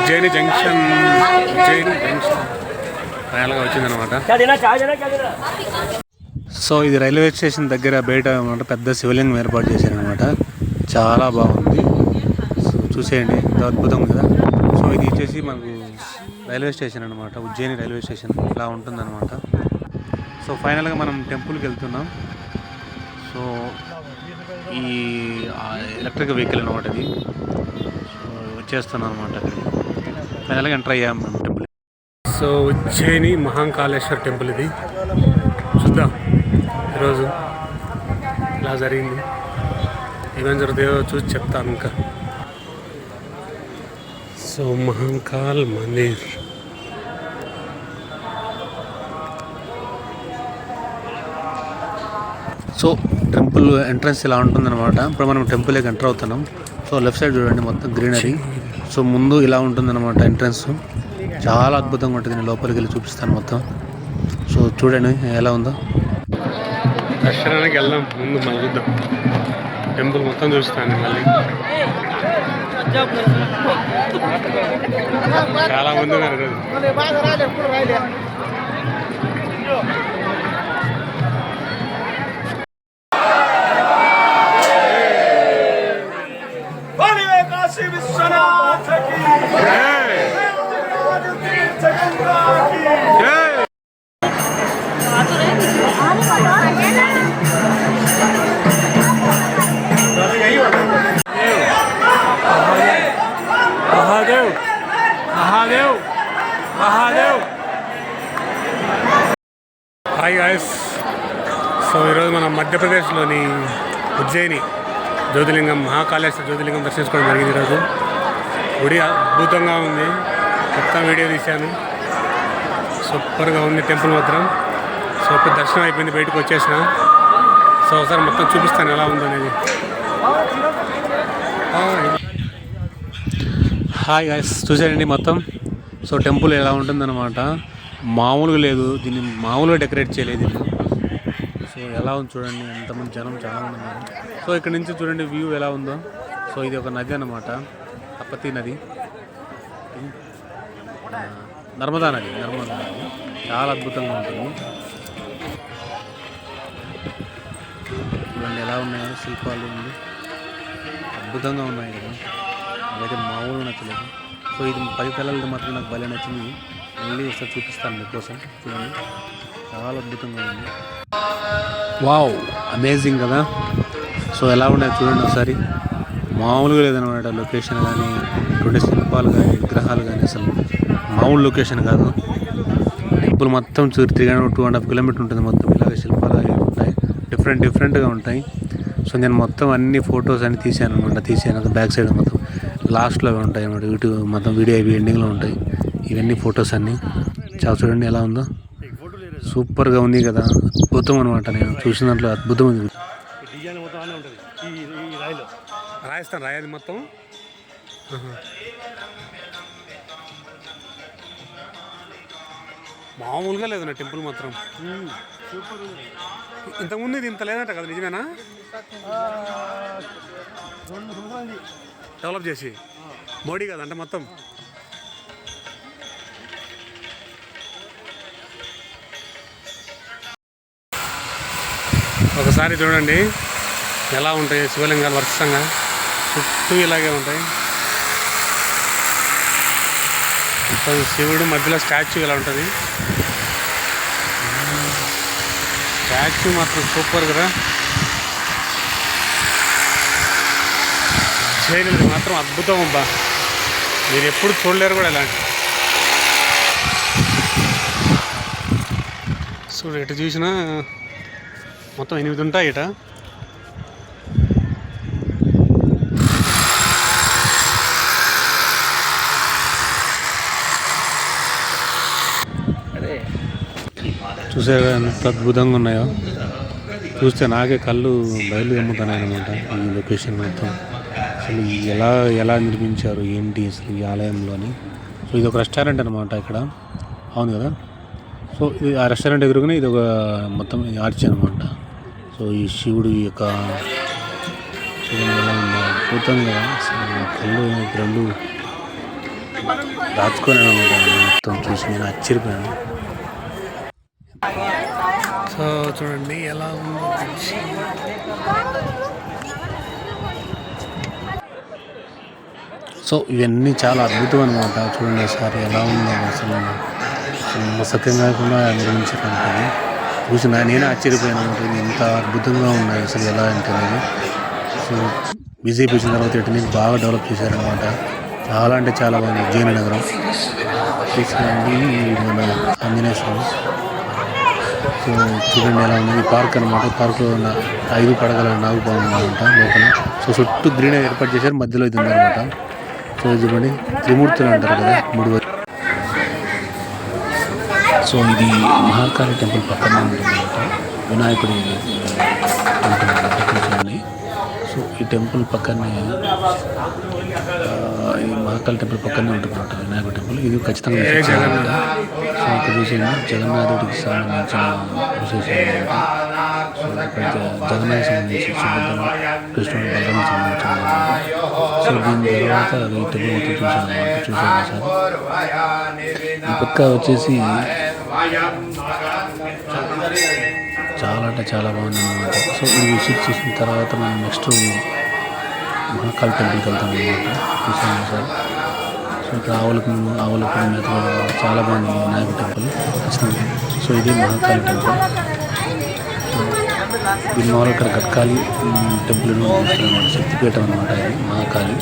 Ujjaini junction ఫైనల్గా వచ్చిందనమాట. So ఇది రైల్వే స్టేషన్ దగ్గర బయట అనమాట పెద్ద శివలింగం ఏర్పాటు చేశారనమాట. చాలా బాగుంది. సో చూసేయండి, ఎంత అద్భుతం కదా. సో ఇది వచ్చేసి మనకు రైల్వే స్టేషన్ అనమాట, ఉజ్జయిని రైల్వే స్టేషన్ ఇలా ఉంటుందన్నమాట. సో ఫైనల్గా మనం టెంపుల్కి వెళ్తున్నాం. సో ఈ ఎలక్ట్రిక్ వెహికల్ అనమాట ఇది. సో వచ్చేస్తున్నాం అనమాట. అక్కడికి ఫైనల్గా ఎంటర్ అయ్యాం మేము temple. So Ujjain Mahakaleshwar temple ఇది. చూద్దాం ఈరోజు ఇలా జరిగింది, ఏమేమి జరుగుతాయో చూసి చెప్తాను ఇంకా. So Mahakal Mandir. So temple entrance ఇలా ఉంటుందన్నమాట. ఇప్పుడు మనం టెంపుల్కి ఎంటర్ అవుతున్నాం. సో లెఫ్ట్ సైడ్ చూడండి, మొత్తం గ్రీనరీ. సో ముందు ఇలా ఉంటుందన్నమాట ఎంట్రన్స్. చాలా అద్భుతంగా ఉంటుంది. నేను లోపలికి వెళ్ళి చూపిస్తాను మొత్తం. సో చూడండి ఎలా ఉందో. దర్శనానికి వెళ్దాం, ముందు మళ్ళీ చూద్దాం. టెంపుల్ మొత్తం చూస్తాను మళ్ళీ. చాలా మంది ఉన్నారు ఈరోజు. Hi guys. సో ఈరోజు మనం మధ్యప్రదేశ్లోని ఉజ్జయిని జ్యోతిర్లింగం, మహాకాళేశ్వర జ్యోతిర్లింగం దర్శించుకోవడం జరిగింది. ఈరోజు గుడి అద్భుతంగా ఉంది, మొత్తం వీడియో తీశాను. సూపర్గా ఉంది టెంపుల్ మాత్రం. సో ఇప్పుడు దర్శనం అయిపోయింది, బయటకు వచ్చేసిన. సో ఒకసారి మొత్తం చూపిస్తాను ఎలా ఉందో అనేది. హాయ్ గాయ్స్, చూసారండి మొత్తం. సో టెంపుల్ ఎలా ఉంటుందన్నమాట. మామూలుగా లేదు, దీన్ని మామూలుగా డెకరేట్ చేయలేదు దీన్ని. సో ఎలా ఉంది చూడండి, ఎంతమంది జనం చాలా మంది ఉన్నారు. సో ఇక్కడ నుంచి చూడండి వ్యూ ఎలా ఉందో. సో ఇది ఒక నది అన్నమాట, తపతి నది, నర్మదా నది. చాలా అద్భుతంగా ఉంటుంది. చూడండి ఎలా ఉన్నాయో శిల్పాలు, అద్భుతంగా ఉన్నాయి కదా. అదైతే మామూలుగా నచ్చలేదు. సో ఇది 10 తలలది మాత్రం నాకు భలే నచ్చింది. మళ్ళీ ఒకసారి చూపిస్తాను మీకోసం. చూడండి చాలా అద్భుతంగా ఉంది. వావ్, అమేజింగ్ కదా. సో ఎలా ఉన్నాయి చూడండి ఒకసారి. మామూలుగా లేదనమాట లొకేషన్ కానీ, ఇటువంటి శిల్పాలు కానీ, విగ్రహాలు కానీ అసలు మామూలు లొకేషన్ కాదు. టెంపుల్ మొత్తం 2.5 కిలోమీటర్ ఉంటుంది. మొత్తం ఇలాగ శిల్పాలు అవి ఉంటాయి, డిఫరెంట్గా ఉంటాయి. సో నేను మొత్తం అన్ని ఫొటోస్ అన్ని తీసాను అనమాట. బ్యాక్ సైడ్ మొత్తం లాస్ట్లో ఉంటాయి అన్నమాట. యూట్యూబ్ మొత్తం వీడియో అవి ఎండింగ్లో ఉంటాయి. ఇవన్నీ ఫొటోస్ అన్నీ చాలా చూడండి ఎలా ఉందో. సూపర్గా ఉంది కదా, అద్భుతం అనమాట. నేను చూసిన దాంట్లో అద్భుతం ఉంది. రాజస్థాన్ రాయది మొత్తం. మామూలుగా లేదు నా టెంపుల్ మాత్రం. ఇంతకుముందు ఇది ఇంత లేదంట కదా, నిజమేనా? డెవలప్ చేసి మోడీ కదంటే మొత్తం. ఒకసారి చూడండి ఎలా ఉంటాయి శివలింగాలు వరుసంగా చుట్టూ ఇలాగే ఉంటాయి. శివుడు మధ్యలో స్టాచ్యూ ఎలా ఉంటుంది. స్టాచ్యూ మాత్రం సూపర్ కదా. చేయలేదు మాత్రం అద్భుతం అబ్బా, మీరు ఎప్పుడు చూడలేరు కూడా ఇలాంటి. సో ఎటు చూసినా మొత్తం 8 ఉంటాయి ఇట. చూసారా ఎంత అద్భుతంగా ఉన్నాయో. చూస్తే నాకే కళ్ళు బయలు గమ్ముతున్నాయి అనమాట ఈ లొకేషన్ మొత్తం. అసలు ఎలా నిర్మించారు ఏంటి అసలు ఈ ఆలయంలోని. సో ఇది ఒక రెస్టారెంట్ అనమాట ఇక్కడ, అవును కదా. సో ఇది ఆ రెస్టారెంట్ ఎదురుగానే ఇది ఒక మొత్తం ఆర్చ్ అనమాట. సో ఈ శివుడు యొక్క చూడండి ఎలా ఉందో, అద్భుతంగా అసలు కళ్ళు రెండు దాచుకోలేను అనమాట. మొత్తం చూసి నేను ఆశ్చర్యపోయాను. సో చూడండి ఎలా ఉందో. సో ఇవన్నీ చాలా అద్భుతం అనమాట. చూడండి సార్ ఎలా ఉందో అసలు సత్యంగా కూడా నిర్మించారు. చూసిన నేనే ఆశ్చర్యపోయాను అనమాట. ఎంత అద్భుతంగా ఉన్నాయి అసలు ఎలా అంటే. సో బీజేపీ వచ్చిన తర్వాత వీటిని బాగా డెవలప్ చేశారనమాట. చాలా అంటే చాలా బాగుంది ఉజ్జయిని నగరం. తీసుకురండి మన ఆంజనేయ స్వామి. సో చూడండి ఎలా ఉంది. ఈ పార్క్ అనమాట. పార్క్లో ఉన్న 5 పడగల నాగుపాము అనమాట లోపల. సో చుట్టూ గ్రీన్ ఏర్పాటు చేశారు, మధ్యలో ఇది ఉందన్నమాట. సో చూడండి త్రిమూర్తులు అంటారు కదా, 3. సో ఇది మహాకాళి టెంపుల్ పక్కనే ఉంటుందన్నమాట. వినాయకుడి చూడండి. సో ఈ టెంపుల్ పక్కనే ఈ మహాకాళి టెంపుల్ పక్కనే ఉంటుందన్నమాట వినాయకుడి టెంపుల్. ఇది ఖచ్చితంగా విశేషాలు. సో ఇక్కడ చూసేయండి జగన్నాథుడికి సంబంధించిన విశేషాలు. సో ఇక్కడ జగన్నాథ్ సంబంధించి సుభద్ర, కృష్ణుడు, బలరానికి సంబంధించిన. సో దీని తర్వాత ఈ టెంపుల్ మొత్తం చూసాను సార్. ఈ పక్క వచ్చేసి చాలా అంటే చాలా బాగుంది అన్నమాట. సో ఇది విజిట్ చేసిన తర్వాత మనం నెక్స్ట్ మహాకాళి టెంపుల్కి వెళ్తాం అన్నమాట. చూసాను సార్. సో ఇక్కడ ఆవులకు మేత చాలా బాగుంది వినాయక టెంపుల్ ఖచ్చితంగా. సో ఇది మహాకాళి టెంపుల్. సో దీని మామూలు ఇక్కడ గట్కాళి టెంపుల్ అనమాట. శక్తిపీఠం అనమాట ఇది మహాకాళి.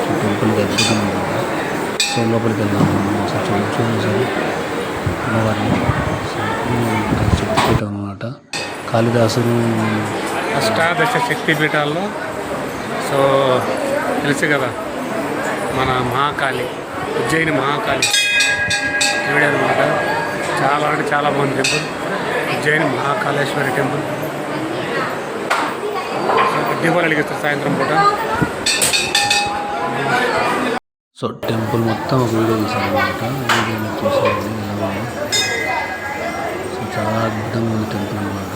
సో టెంపుల్కి అద్భుతం అనమాట. సో లోపలికి వెళ్దాము సార్. చూడండి సార్ అమ్మవారిని. శక్తిపీఠం అనమాట. కాళిదాసును అష్టాదశ శక్తిపీఠాల్లో సో తెలుసు కదా మన మహాకాళి, ఉజ్జయిని మహాకాళి దేవుడు అనమాట. చాలా అంటే చాలా బాగుంది టెంపుల్. ఉజ్జయిని మహాకాళేశ్వరి టెంపుల్. దీపాలు వెలిగిస్తారు సాయంత్రం పూట. సో టెంపుల్ మొత్తం ఒక వీడియో తీసాను అనమాట. వీడియో చూసాను ఎలా ఉంది. సో చాలా అద్భుతంగా ఉంది టెంపుల్ అనమాట.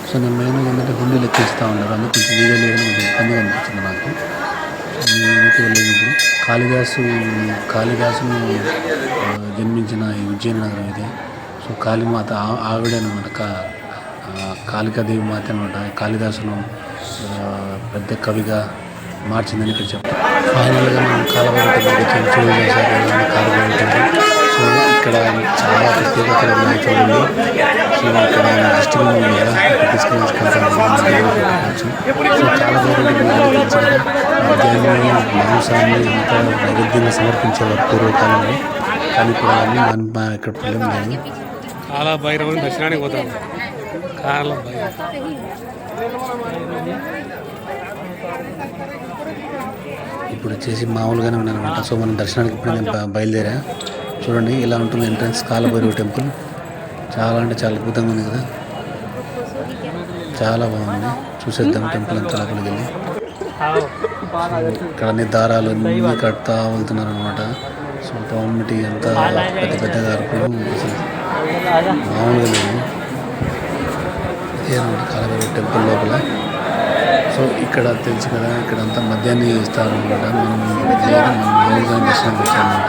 సో నేను మెయిన్గా ఏంటంటే హుండీ లెక్కిస్తూ ఉంటారు, అందుకు కొంచెం వీడియో లేదని కొంచెం ఇబ్బందిగా అనిపించింది నాకు. నేనైతే వెళ్ళినప్పుడు కాళిదాసును జన్మించిన ఈ ఉజ్జయిని నగరం ఇది. సో కాళీమాత ఆవిడనమాట, కాళికాదేవి మాత అనమాట. కాళిదాసును పెద్ద కవిగా మార్చిందని ఇక్కడ చెప్తారు. ఫైనల్గా మనం కాలభైరవ చూడండి సార్. కాలభైరవ సో ఇక్కడ చాలా ప్రత్యేకతలు ఉన్నాయి చూడండి. సో ఇక్కడ డిస్ట్రిక్ట్ ఉంది కదా, తీసుకెళ్ళించుకుంటాను. సో కాలభైరవ మధ్యాహ్నం మాంసాన్ని ఇంకా నైవేద్యంగా సమర్పించేవారు పూర్వకాలంలో. కానీ ఇప్పుడు అవన్నీ మనం ఇక్కడ పిల్లలు లేదు. కాలభైరవుని దర్శనానికి పోతాం. కాలభైరవ ఇప్పుడు వచ్చేసి మామూలుగానే ఉన్నానమాట. సో మనం దర్శనానికి ఇప్పుడు నేను బయలుదేరా. చూడండి ఇలా ఉంటుంది ఎంట్రన్స్ కాలభైరవ టెంపుల్. చాలా అంటే చాలా అద్భుతంగా ఉంది కదా, చాలా బాగుంది. చూసేద్దాం టెంపుల్ అంతా లోపలికి వెళ్ళి. ఇక్కడ అన్ని దారాలు అన్నీ కడతా వెళ్తున్నారు అనమాట. సో గవర్నమెంట్ అంతా పెద్ద పెద్దగా అరుపులు అసలు మామూలుగా లేదు. ఇదేనమాట కాలభైరవ టెంపుల్ లోపల. సో ఇక్కడ తెలుసు కదా, ఇక్కడ అంతా మద్యాన్ని ఇస్తారు అనమాట. మనం మామూలుగా దర్శనం వచ్చామన్నమాట.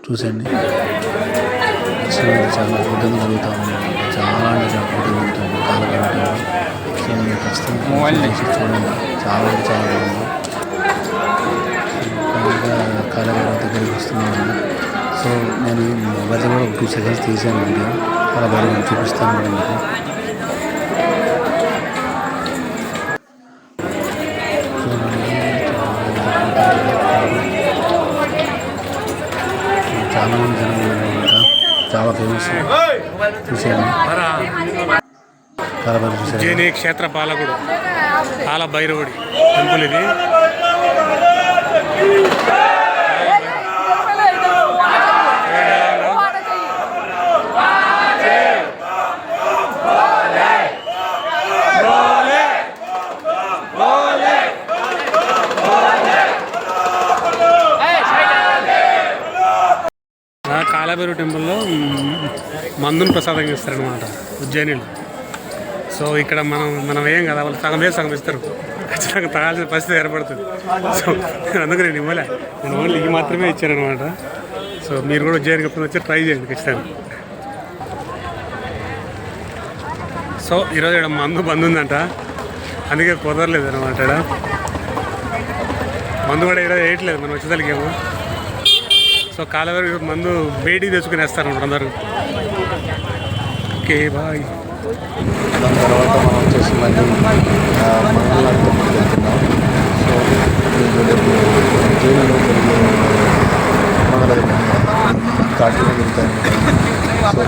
చూసండి దర్శనం అయితే చాలా అద్భుతంగా జరుగుతూ ఉందన్నమాట. చాలా అంటే చాలా అద్భుతంగా ఉంటుంది కాలభైరవ టెంపుల్. సో నేను ఖచ్చితంగా చూడండి, చాలా అంటే చాలా బాగుంది. కాలభైరవ దగ్గరికి వస్తున్నాను. సో నేను మొబైల్లో కూడా 2 సెకండ్స్ తీసాను వీడియో. కాలభైరవ చూపిస్తాను కూడా మీకు. చాలా మంది జనం అనమాట. చాలా ఫేమస్. చూసాను కాలభైరవ చూసాను. ఉజ్జయిని క్షేత్ర పాలకుడు కాలభైరవుడి టెంపుల్ ఇది. కాలభైరవ టెంపుల్లో మందుని ప్రసాదంగా ఇస్తారనమాట ఉజ్జయినిలో. సో ఇక్కడ మనం ఏం కదా, వాళ్ళు సగం ఇస్తారు. ఖచ్చితంగా నాకు తాగాల్సిన పరిస్థితి ఏర్పడుతుంది. సో అందుకు నేను ఇవ్వలే, నేను ఓన్లీ ఇవి మాత్రమే ఇచ్చారనమాట. సో మీరు కూడా ఉజ్జయినికి ఎప్పుడు వచ్చి ట్రై చేయండి ఖచ్చితంగా. సో ఈరోజు ఇక్కడ మందు బంద్ ఉందంట, అందుకే కుదరలేదు అనమాట. మందు కూడా ఈరోజు వేయట్లేదు మనం వచ్చేసరికేమో. సో కాలవరకు మందు బయటికి తెచ్చుకుని వేస్తారనమాట అందరూ. Okay bye. దాని తర్వాత మనం వచ్చేసి మళ్ళీ మంగళవారం టెంపుల్కి వెళ్తున్నాం. సో మీకు రేపు జైలులో జరిగే మంగళవారం ఘాట్లో జరుగుతాయి. సో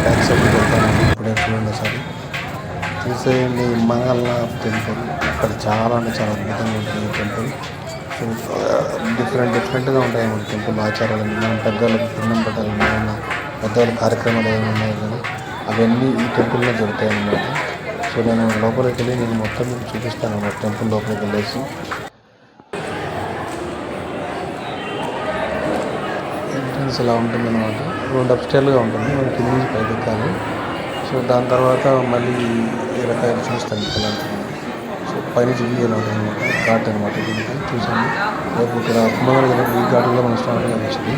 బ్యాక్ సైడ్కి వెళ్తాను. ఇప్పుడే చూడండి ఒకసారి చూసేయండి. మంగళనాథ్ టెంపుల్ అక్కడ చాలా అంటే చాలా అద్భుతంగా ఉంటుంది టెంపుల్. సో డిఫరెంట్గా ఉంటాయి మన టెంపుల్ ఆచారాలు. మనం పెద్దవాళ్ళకి పుణ్యం పెట్టాలని ఏమన్నా పెద్దవాళ్ళ కార్యక్రమాలు ఏమైనా ఉన్నాయి కానీ అవన్నీ ఈ టెంపుల్లో జరుగుతాయి అన్నమాట. సో నేను లోపలికి వెళ్ళి నేను మొత్తం మీకు చూపిస్తాను అన్నమాట. టెంపుల్ లోపలికి వెళ్ళేసి ఎంట్రన్స్ ఇలా ఉంటుంది అన్నమాట. 2 అప్స్టైర్లుగా ఉంటుంది, మనం కింద నుంచి పైకి ఎక్కాలి. సో దాని తర్వాత మళ్ళీ రకాలు చూస్తాను ఇలా. సో పైనుంచి వ్యూ ఎలా ఉంటుంది అనమాట, ఘాట్ అనమాట. దీనికి చూసాను రేపు ఇక్కడ కుంభమేళ ఈ ఘాట్లో మనం స్టార్ట్ వచ్చింది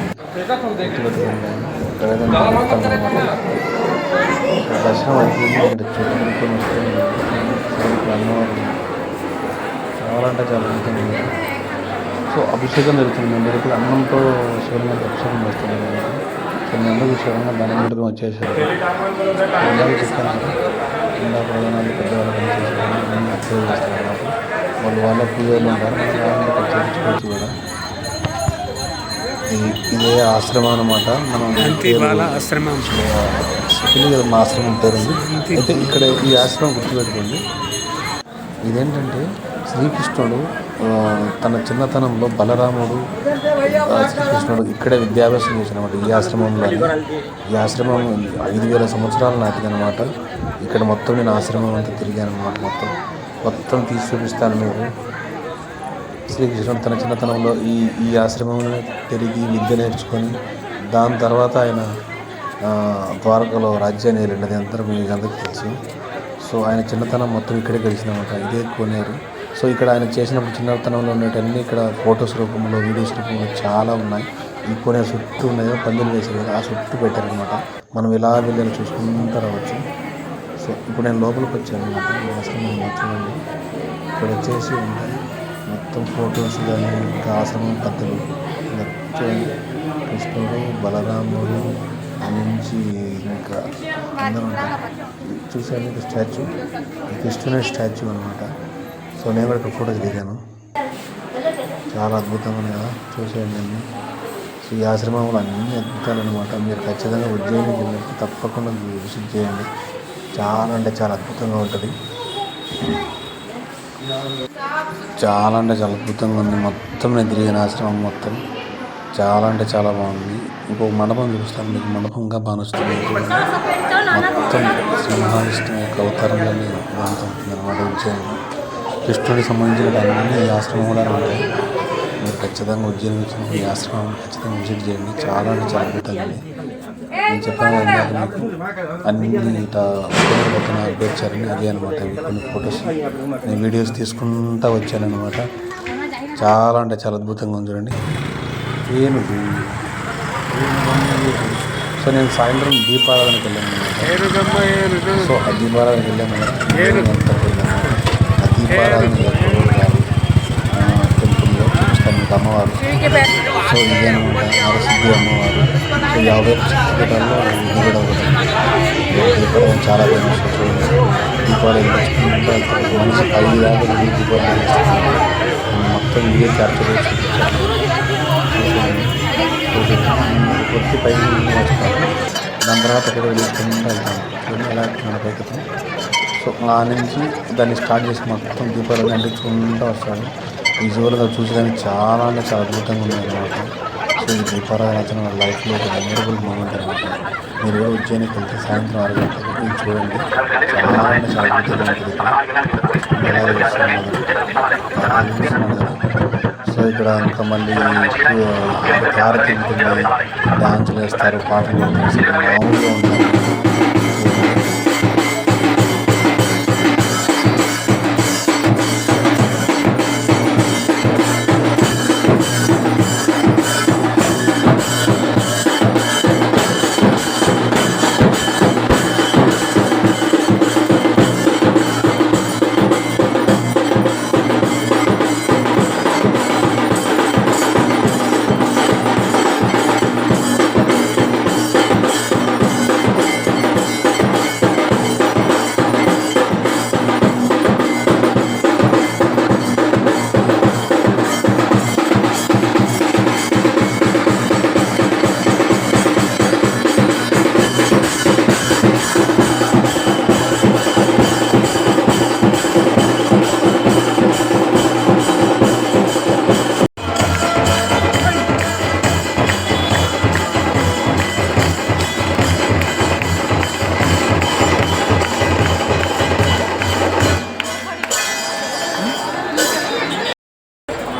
దర్శనం అయిపోయింది. ఇక్కడ చుట్టుకొని వస్తుంది అన్నవారు చాలా అంటే చాలా అద్భుతంగా. సో అభిషేకం జరుగుతుంది. మేము ఇక్కడ అన్నంతో శివలింగానికి అభిషేకం చేస్తుంది అనమాట. సో నేను అందరూ శివంగా దండం పెట్టుకుని వచ్చేసారు. అందరికీ చెప్తాను కింద ప్రధానాలు పెద్దవాళ్ళు పనిచేసేవాళ్ళు అప్లై చేస్తారు అన్నమాట. వాళ్ళ పూజలు ఉంటారు, మనం చేయించుకోవచ్చు కూడా. ఇదే ఆశ్రమం అనమాట. మనం ఆశ్రమం మా ఆశ్రమం పేరు ఉంది. అయితే ఇక్కడ ఈ ఆశ్రమం గుర్తుపెట్టుకోండి. ఇదేంటంటే శ్రీకృష్ణుడు తన చిన్నతనంలో బలరాముడు శ్రీకృష్ణుడు ఇక్కడే విద్యాభ్యాసం చేసినమాట. ఈ ఆశ్రమంలో ఈ ఆశ్రమం 5000 సంవత్సరాల నాటిదనమాట. ఇక్కడ మొత్తం నేను ఆశ్రమం అంతా తిరిగాను అనమాట. మొత్తం తీసి చూపిస్తాను మీరు. శ్రీకృష్ణుడు తన చిన్నతనంలో ఈ ఆశ్రమంలో తిరిగి విద్య నేర్చుకొని దాని తర్వాత ఆయన ద్వారకలో రాజ్యాన్ని వెళ్ళినది అందరూ మీకు అందరికీ తెలుసు. సో ఆయన చిన్నతనం మొత్తం ఇక్కడే గడిచినమాట. ఇదే కోనేరు. సో ఇక్కడ ఆయన చేసినప్పుడు చిన్నతనంలో ఉన్నటన్నీ ఇక్కడ ఫొటోస్ రూపంలో వీడియోస్ రూపంలో చాలా ఉన్నాయి. ఈ కోనేరు చుట్టూ ఉన్నాయో పందిలు వేసారు కదా, ఆ చుట్టూ పెట్టారనమాట. మనం ఇలా వెళ్ళి చూసుకుంటూ రావచ్చు. సో ఇప్పుడు నేను లోపలికి వచ్చాను అనమాట. ఆశ్రమం చూడండి, ఇక్కడ వచ్చేసి ఉంటాయి మొత్తం ఫొటోస్ కానీ ఇంకా ఆశ్రమం పద్ధతులు చూడండి. కృష్ణుడు బలరాముడు నుంచి ఇంకా అందరూ ఉంటారు. చూసాను ఇక్కడ స్టాచ్యూ, కృష్ణుని స్టాచ్యూ అనమాట. సో నేను కూడా ఇక్కడ ఫోటోస్ దిగాను. చాలా అద్భుతంగా ఉన్నాయి కదా, చూసేయండి అన్నీ. సో ఈ ఆశ్రమంలో అన్నీ అద్భుతాలు అనమాట. మీరు ఖచ్చితంగా ఉజ్జయినికి వెళ్ళినప్పుడు తప్పకుండా విజిట్ చేయండి. చాలా అంటే చాలా అద్భుతంగా ఉంటుంది. చాలా అంటే చాలా అద్భుతంగా ఉంది. మొత్తం నేను తిరిగిన ఆశ్రమం మొత్తం చాలా అంటే చాలా బాగుంది. ఇంకొక మండపం చూపిస్తాను మీకు. మండపం ఇంకా బాగా నచ్చుతుంది. మొత్తం శ్రీ మహావిష్ణువు యొక్క అవతారంలోనే ఇదంతా ఉంటుంది అనమాట. ఉజ్జయిని కృష్ణుడికి సంబంధించిన అన్నీ ఈ ఆశ్రమంలో ఉంటాయి. మీరు ఖచ్చితంగా ఉజ్జయిని వచ్చినప్పుడు ఈ ఆశ్రమం ఖచ్చితంగా విజిట్ చేయండి. చాలా అంటే చాలా అద్భుతంగా. నేను చెప్పాను కదా మీకు అన్ని ఇట్లా మొత్తం అప్డేట్ అదే అనమాట. కొన్ని ఫొటోస్ నేను వీడియోస్ తీసుకుంటూ వచ్చానమాట. చాలా అంటే చాలా అద్భుతంగా ఉంది చూడండి. ఏనుగు. సో నేను సాయంత్రం దీపారాధనకి వెళ్ళాను అనమాట. సో ఆ దీపారాధనకి వెళ్ళాను కదా, ఆ దీపారాధన టెంపుల్లో చూపిస్తాను మీకు అమ్మవారు. సో ఇదే అనమాట నరసిద్ధి అమ్మవారు. సో 50 శక్తిపీఠాల్లో ఇది కూడా ఒకటి. దీపారాధన చాలా ఫేమస్. దీపావళి మనిషి 5 దాకా దీపావళి మొత్తం ఇదే క్యాప్చర్ చేసి చూపించాను. కొద్ది పైన వస్తాను. దాని తర్వాత ఎక్కడ తీసుకుంటూ వెళ్తాను. చూడండి ఎలా మనకైతే. సో ఆ నుంచి దాన్ని స్టార్ట్ చేసి మొత్తం దీపావళి అంటించుకుంటూ వస్తాను. విజువల్గా చూసేదానికి చాలా అంటే చాలా అద్భుతంగా ఉన్నాయి అనమాట. సో ఈ దీపారాధన నా లైఫ్లో ఒక మెమరబుల్ మూమెంట్ అనమాట. మీరు కూడా ఉజ్జయినికి వెళ్తే సాయంత్రం 6 గంటలకు ఇది చూడండి. చాలా అంటే చాలా అద్భుతంగా ఉంటుంది. ఎలా చేస్తున్నాను సో ఇక్కడ ఇంకా మళ్ళీ హారతి ఉంటుంది, డాన్సులు వేస్తారు, పాటలు వేస్తారు, మామూలుగా ఉంటారు.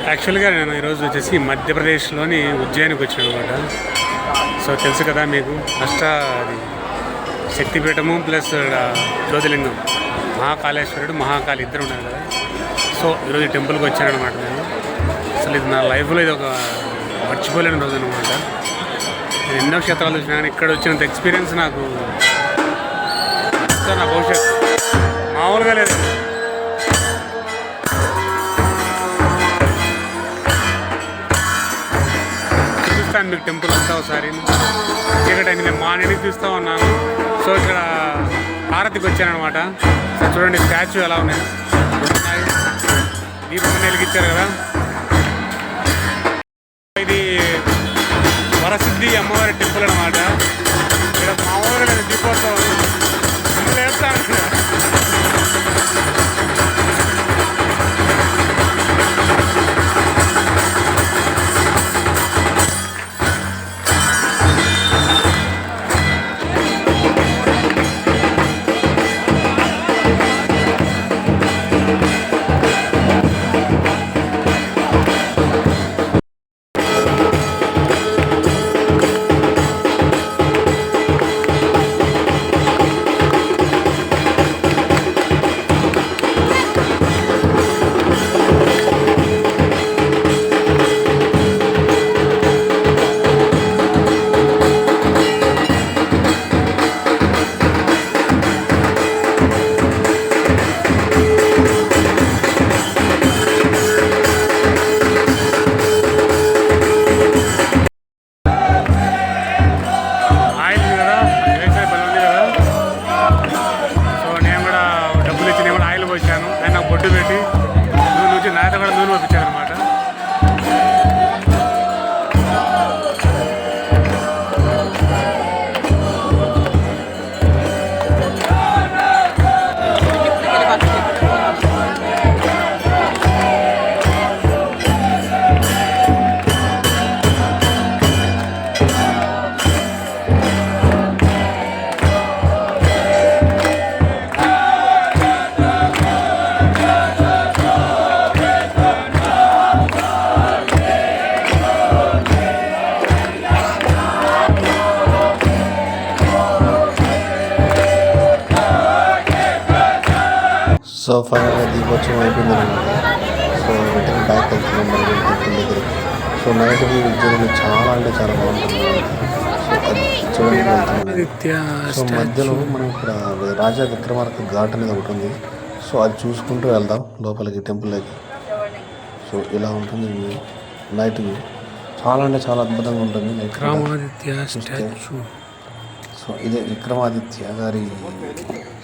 యాక్చువల్గా నేను ఈరోజు వచ్చేసి మధ్యప్రదేశ్లోని ఉజ్జయినికి వచ్చాను అనమాట. సో తెలుసు కదా మీకు, అది శక్తిపీఠము ప్లస్ జ్యోతిలింగం, మహాకాళేశ్వరుడు మహాకాళి ఇద్దరు ఉన్నారు కదా. సో ఈరోజు టెంపుల్కి వచ్చాను అనమాట నేను. అసలు ఇది నా లైఫ్లో ఇది ఒక మర్చిపోలేని రోజు అనమాట. నేను ఎన్నో క్షేత్రాలు చూసినా కానీ ఇక్కడ వచ్చినంత ఎక్స్పీరియన్స్ నాకు నా భవిష్యత్తు మామూలుగా లేదు. చూపిస్తాను మీకు టెంపుల్ అంతా ఒకసారి. చీకటి అయింది, నేను మార్నింగ్ చూస్తూ ఉన్నాను. సో ఇక్కడ హారతికి వచ్చాను అనమాట. సో చూడండి స్టాచ్యూ ఎలా ఉన్నాయి, దీపం వెలిగించారు కదా. ఇది వరసిద్ధి అమ్మవారి టెంపుల్ అనమాట. ఇక్కడ మామూలుగా లేదు, దీపోత్సవం వేస్తాను. సో ఫైనల్గా దీపోత్సవం అయిపోయింది అనమాట. సో రిటర్న్ బ్యాక్ వెళ్తున్నాం మళ్ళీ టెంపుల్ దగ్గరికి. సో నైట్ వ్యూ ఉజ్జయిని చాలా అంటే చాలా బాగుంటుంది అనమాట. సో అది చూడడానికి వెళ్తున్నాం. సో మధ్యలో మనం ఇక్కడ రాజా విక్రమార్క ఘాట్ అనేది ఒకటి ఉంది. సో అది చూసుకుంటూ వెళ్దాం లోపలికి టెంపుల్లోకి. సో ఇలా ఉంటుంది వ్యూ, నైట్ వ్యూ చాలా అంటే చాలా అద్భుతంగా ఉంటుంది. సో ఇదే విక్రమాదిత్య గారి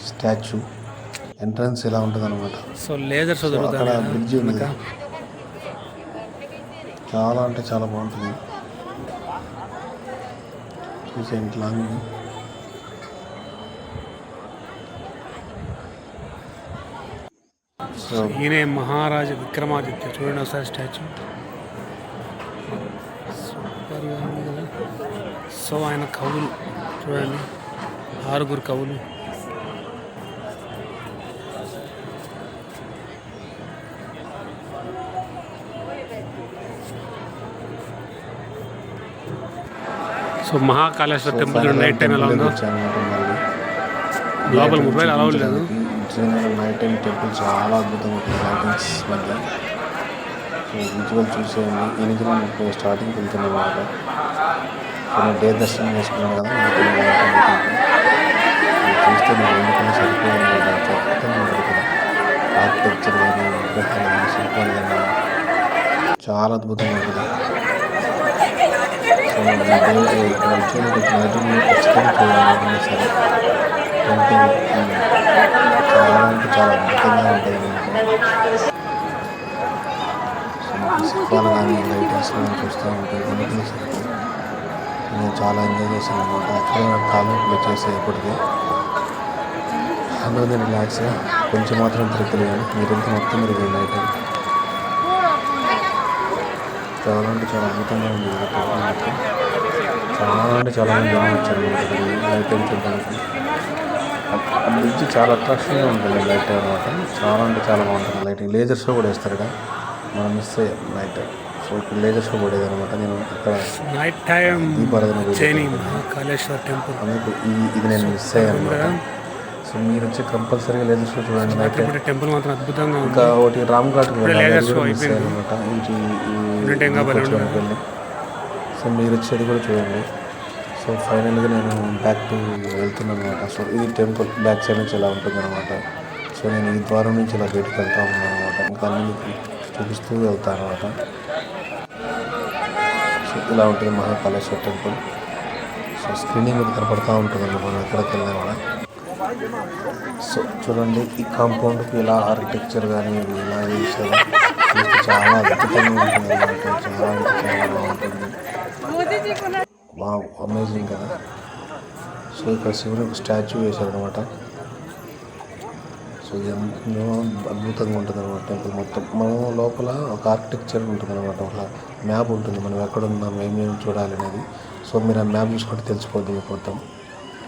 స్టాచ్యూ. ఎంట్రన్స్ ఇలా ఉంటుంది అనమాట. సో లేజర్స్ అక్కడ బ్రిడ్జ్ ఉంది, చాలా అంటే చాలా బాగుంటుంది. చూసే లాంగ్. సో ఈయన మహారాజా విక్రమాదిత్య, చూడండి ఒకసారి స్టాచ్యూ సూపర్గా ఉంది కదా. సో ఆయన కవులు చూడండి, 6 కవులు. So Mahakaleshwar temple night time ఎలా ఉందో. లోపల మొబైల్ అలౌడ్ లేదు. నైట్ టైం టెంపుల్ చాలా అద్భుతంగా ఉంటుంది లైటింగ్స్ మధ్య. సో విజువల్ చూసేయండి. ఈ నుంచి మనం ఇప్పుడు స్టార్టింగ్కి వెళ్తున్నాం అన్నమాట. నేను డే దర్శనం చేసుకున్నాను కదా, చూస్తే నేను ఎందుకన్నా సరిపోయింది. అద్భుతంగా ఉంటుంది కదా, ఆర్కిటెక్చర్ కానీ విగ్రహాలు కానీ శిల్పాలు కానీ చాలా అద్భుతంగా ఉంటుంది. సో నైట్ ఖచ్చితంగా చూడాలి సరే. టెంపుల్ చాలా అంటే చాలా అద్భుతంగా ఉంటుంది అన్నమాట. సో శిల్పాలు కానీ లైటింగ్స్ కానీ చూస్తూ ఉంటుంది. ఎందుకని సరే నేను చాలా ఎంజాయ్ చేశాను అనమాట. యాక్చువల్గా కాలేజీకి వచ్చేసేపటికి అందులో రిలాక్స్గా కొంచెం మాత్రం తిరుగుతుంది కానీ మీరంతా మొత్తం తిరిగింది నైట్. చాలా అంటే చాలా అద్భుతంగా ఉంది. చాలా అంటే చాలా మంది జనం వచ్చారు నైట్ టైం చూడడానికి. ఆ బ్రిడ్జ్ చాలా అట్రాక్షన్గా ఉంటుంది లైట్ అనమాట. చాలా అంటే చాలా బాగుంటుంది లైటింగ్. లేజర్ షో కూడా వేస్తారు ఇక్కడ మనం మిస్ అయ్యాం నైట్. సో ఇప్పుడు లేటెస్ట్ షో పడేది అనమాట. నేను ఇక్కడ నైట్ టైం దీపారాధన ఉజ్జయిని మహాకాళేశ్వర టెంపుల్ అందుకు ఇది నేను మిస్ అయ్యాను అనమాట. సో మీరు వచ్చి కంపల్సరీగా లేటెస్ట్ షో చూడండి నైట్. టెంపుల్ మాత్రం అద్భుతంగా ఉంది. ఇంకా ఒకటి రామ్ ఘాట్కి వెళ్ళాలి లేటెస్ట్ షో మిస్ అయ్యాను అనమాట. వెళ్ళి సో మీరు వచ్చేది కూడా చూడండి. సో ఫైనల్గా నేను బ్యాక్ టు వెళ్తున్నాను అనమాట. సో ఇది టెంపుల్ బ్యాక్ సైడ్ నుంచి ఇలా ఉంటుంది అనమాట. సో నేను ఈ ద్వారం నుంచి ఇలా బయటకు వెళ్తా ఉన్నాను అనమాట. ఇంకా అన్ని చూపిస్తూ వెళ్తాను అనమాట. సో ఇలా ఉంటుంది మహాకాళేశ్వర టెంపుల్. సో స్క్రీనింగ్ మీద కనపడుతూ ఉంటుంది అన్నమాట మనం ఎక్కడికి వెళ్ళినా కూడా. సో చూడండి ఈ కాంపౌండ్కి ఇలా ఆర్కిటెక్చర్ కానీ ఇలా చేశారు. చాలా అద్భుతంగా ఉంటుంది అన్నమాట. చాలా అంటే చాలా బాగుంటుంది. వావ్ అమేజింగ్ కదా. సో ఇక్కడ శివుని ఒక స్టాచ్యూ వేశారనమాట. సో ఎంతో అద్భుతంగా ఉంటుంది అనమాట టెంపుల్ మొత్తం. మనం లోపల ఒక ఆర్కిటెక్చర్ ఉంటుంది అనమాట. ఒక మ్యాప్ ఉంటుంది మనం ఎక్కడ ఉన్నాం ఏమేమి చూడాలి అనేది. సో మీరు ఆ మ్యాప్ చూసుకుంటే తెలిసిపోద్ది మీకు మొత్తం.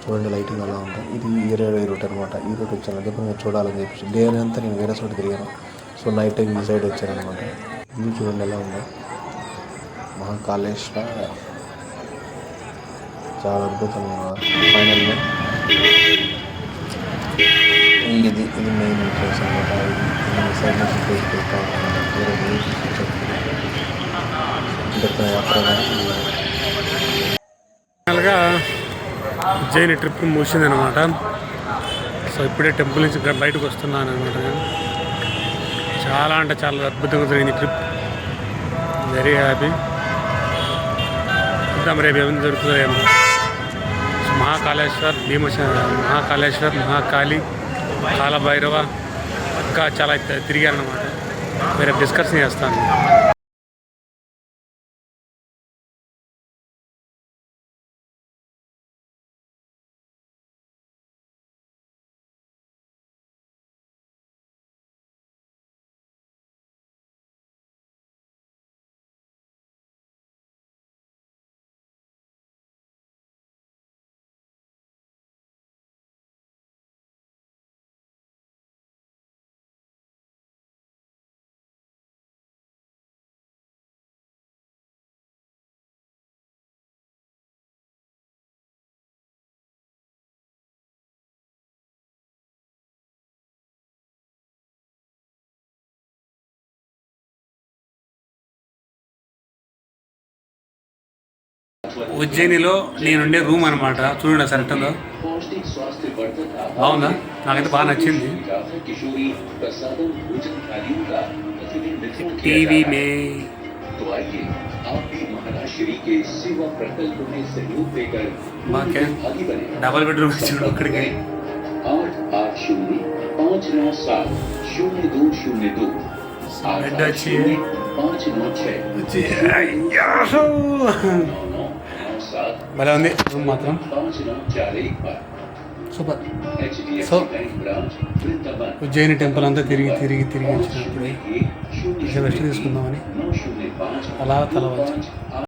చూడండి లైటింగ్ అలా ఉంటుంది. ఇది ఈ రూట్ అనమాట. ఈ రూట్ వచ్చాను అదే మీరు చూడాలని చెప్పేసి డే అంతా నేను వేరే చోట తిరిగాను. సో నైట్ టైం ఈ సైడ్ వచ్చానమాట. ఇది చూడండి ఎలా ఉంది మహాకాళేశ్వర. చాలా అద్భుతంగా ఫైనల్గా ఇది మెయిన్ ఎంట్రన్స్ అనమాట. ఇది సైడ్ నుంచి బయటకు వెళ్తా ఉన్నాను. ఫైనల్గా ఉజ్జయిని ట్రిప్ ముగిసిందనమాట. సో ఇప్పుడే టెంపుల్ నుంచి బయటకు వస్తున్నాను అనమాట. చాలా అంటే చాలా అద్భుతంగా జరిగింది ట్రిప్. Very happy. చూద్దాం రేపు ఏమైనా జరుగుతుందో ఏమో. మహాకాళేశ్వర్ మహాకాళేశ్వర్ మహాకాళి కాలభైరవ ఇంకా చాలా తిరిగారనమాట. రేపు డిస్కషన్ చేస్తాను. ఉజ్జయినిలో నేనుండే రూమ్ అనమాట. చూడండి సార్ ఎట్టుందో బాగుందా? నాకైతే బాగా నచ్చింది. టీవీ మే డబల్ బెడ్రూమ్ చూడు అక్కడికి. బెడ్ వచ్చి భలే ఉంది రూమ్ మాత్రం. సూపర్. సో ఉజ్జయిని టెంపుల్ అంతా తిరిగి వచ్చినప్పుడు రెస్ట్ తీసుకుందామని అలా తల వచ్చాను.